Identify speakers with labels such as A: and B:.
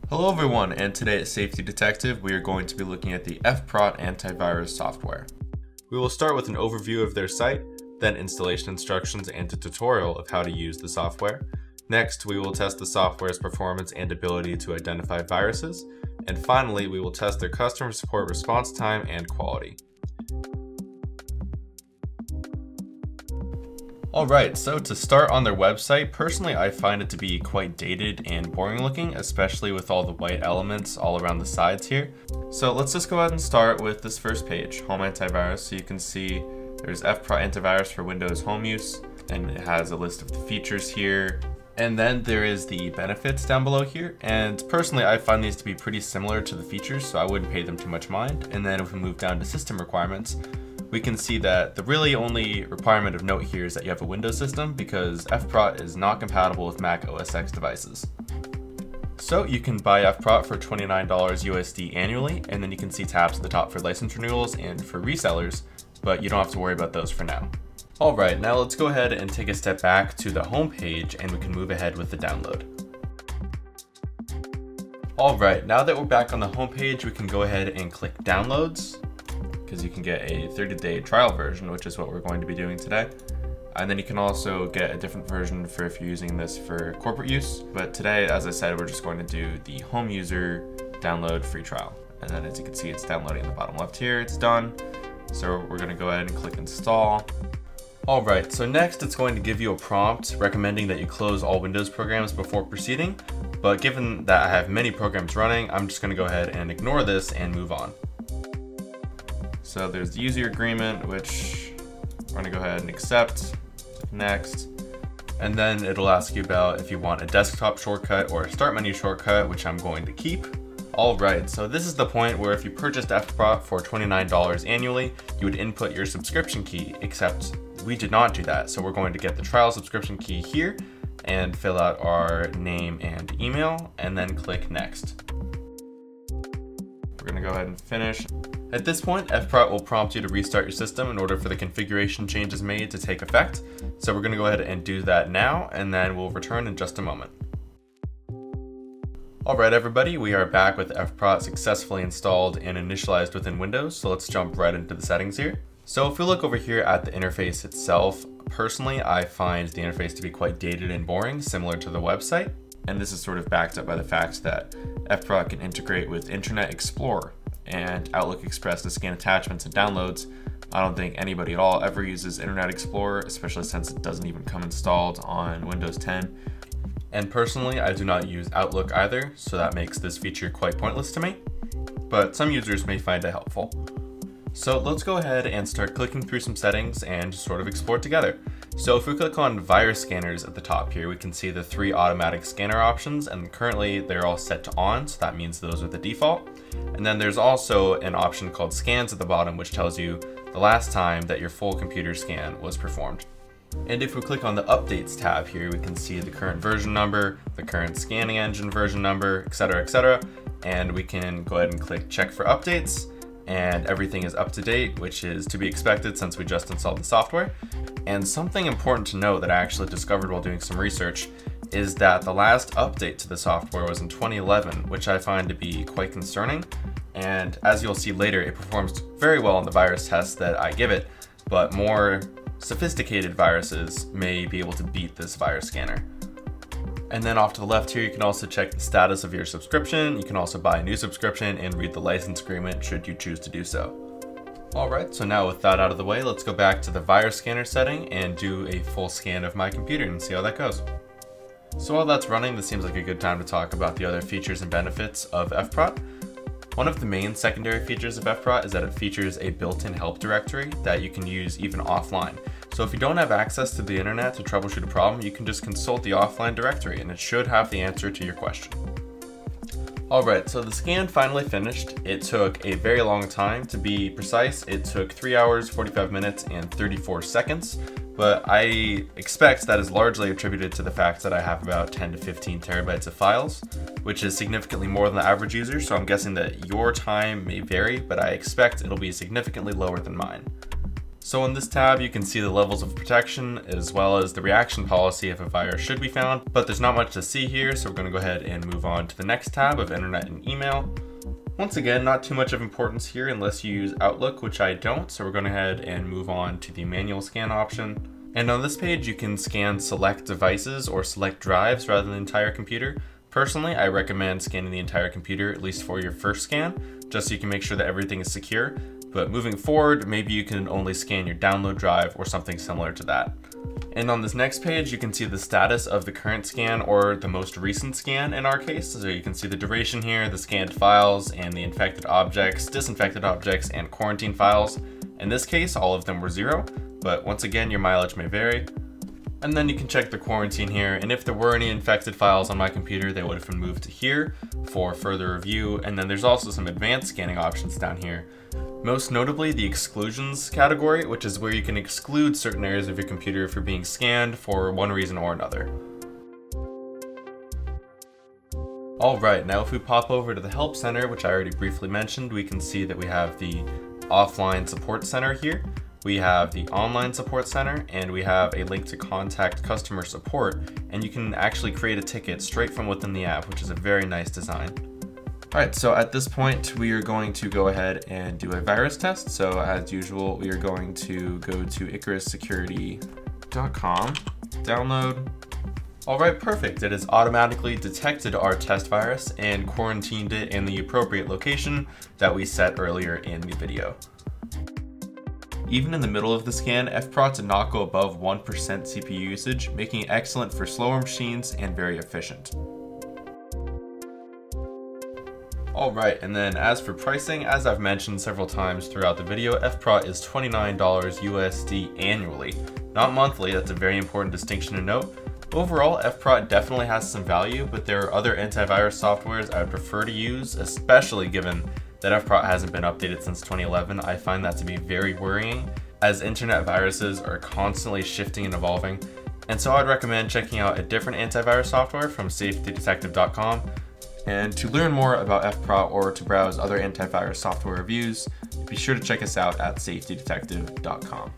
A: Hello everyone, and today at Safety Detective we are going to be looking at the F-Prot antivirus software. We will start with an overview of their site, then installation instructions and a tutorial of how to use the software. Next, we will test the software's performance and ability to identify viruses, and finally we will test their customer support response time and quality. Alright, so to start on their website, personally I find it to be quite dated and boring looking, especially with all the white elements all around the sides here. So let's just go ahead and start with this first page, Home Antivirus. So you can see there's F-Prot antivirus for Windows home use, and it has a list of the features here. And then there is the benefits down below here, and personally I find these to be pretty similar to the features, so I wouldn't pay them too much mind. And then if we move down to system requirements, we can see that the really only requirement of note here is that you have a Windows system, because F-Prot is not compatible with Mac OS X devices. So you can buy F-Prot for $29 USD annually, and then you can see tabs at the top for license renewals and for resellers, but you don't have to worry about those for now. Alright, now let's go ahead and take a step back to the home page and we can move ahead with the download. Alright, now that we're back on the home page, we can go ahead and click downloads, because you can get a 30-day trial version, which is what we're going to be doing today. And then you can also get a different version for if you're using this for corporate use. But today, as I said, we're just going to do the home user download free trial. And then as you can see, it's downloading in the bottom left here, it's done. So we're gonna go ahead and click install. Alright, so next it's going to give you a prompt recommending that you close all Windows programs before proceeding. But given that I have many programs running, I'm just gonna go ahead and ignore this and move on. So there's the user agreement, which we're gonna go ahead and accept, next. And then it'll ask you about if you want a desktop shortcut or a start menu shortcut, which I'm going to keep. Alright, so this is the point where if you purchased F-Prot for $29 annually, you would input your subscription key, except we did not do that. So we're going to get the trial subscription key here and fill out our name and email, and then click next. We're gonna go ahead and finish. At this point, F-Prot will prompt you to restart your system in order for the configuration changes made to take effect. So we're gonna go ahead and do that now, and then we'll return in just a moment. Alright everybody, we are back with F-Prot successfully installed and initialized within Windows, so let's jump right into the settings here. So if we look over here at the interface itself, personally I find the interface to be quite dated and boring, similar to the website. And this is sort of backed up by the fact that F-Prot can integrate with Internet Explorer and Outlook Express to scan attachments and downloads. I don't think anybody at all ever uses Internet Explorer, especially since it doesn't even come installed on Windows 10. And personally, I do not use Outlook either, so that makes this feature quite pointless to me, but some users may find it helpful. So let's go ahead and start clicking through some settings and sort of explore together. So if we click on virus scanners at the top here, we can see the 3 automatic scanner options, and currently they're all set to on, so that means those are the default. And then there's also an option called scans at the bottom, which tells you the last time that your full computer scan was performed. And if we click on the updates tab here, we can see the current version number, the current scanning engine version number, etc. And we can go ahead and click check for updates, and everything is up to date, which is to be expected since we just installed the software. And something important to note that I actually discovered while doing some research is that the last update to the software was in 2011, which I find to be quite concerning. And as you'll see later, it performs very well on the virus tests that I give it, but more sophisticated viruses may be able to beat this virus scanner. And then off to the left here, you can also check the status of your subscription. You can also buy a new subscription and read the license agreement should you choose to do so. Alright, so now with that out of the way, let's go back to the virus scanner setting and do a full scan of my computer and see how that goes. So while that's running, this seems like a good time to talk about the other features and benefits of F-Prot. One of the main secondary features of F-Prot is that it features a built-in help directory that you can use even offline. So if you don't have access to the internet to troubleshoot a problem, you can just consult the offline directory and it should have the answer to your question. Alright, so the scan finally finished. It took a very long time. To be precise, it took 3 hours, 45 minutes, and 34 seconds. But I expect that is largely attributed to the fact that I have about 10 to 15 terabytes of files, which is significantly more than the average user, so I'm guessing that your time may vary, but I expect it'll be significantly lower than mine. So in this tab, you can see the levels of protection as well as the reaction policy if a virus should be found, but there's not much to see here, so we're going to go ahead and move on to the next tab of Internet and Email. Once again, not too much of importance here unless you use Outlook, which I don't, so we're going to go ahead and move on to the manual scan option. And on this page, you can scan select devices or select drives rather than the entire computer. Personally, I recommend scanning the entire computer, at least for your first scan, just so you can make sure that everything is secure. But moving forward, maybe you can only scan your download drive or something similar to that. And on this next page, you can see the status of the current scan or the most recent scan in our case. So you can see the duration here, the scanned files, and the infected objects, disinfected objects, and quarantine files. In this case, all of them were 0, but once again, your mileage may vary. And then you can check the quarantine here, and if there were any infected files on my computer, they would have been moved to here for further review. And then there's also some advanced scanning options down here. Most notably the exclusions category, which is where you can exclude certain areas of your computer for being scanned for one reason or another. Alright, now if we pop over to the Help Center, which I already briefly mentioned, we can see that we have the offline support center here. We have the online support center, and we have a link to contact customer support, and you can actually create a ticket straight from within the app, which is a very nice design. Alright, so at this point, we are going to go ahead and do a virus test. So as usual, we are going to go to IcarusSecurity.com, download. Alright, perfect. It has automatically detected our test virus and quarantined it in the appropriate location that we set earlier in the video. Even in the middle of the scan, F-Prot did not go above 1% CPU usage, making it excellent for slower machines and very efficient. Alright, and then as for pricing, as I've mentioned several times throughout the video, F-Prot is $29 USD annually, not monthly. That's a very important distinction to note. Overall, F-Prot definitely has some value, but there are other antivirus softwares I would prefer to use, especially given that F-Prot hasn't been updated since 2011. I find that to be very worrying, as internet viruses are constantly shifting and evolving. And so I'd recommend checking out a different antivirus software from safetydetective.com. And to learn more about F-Prot or to browse other antivirus software reviews, be sure to check us out at safetydetective.com.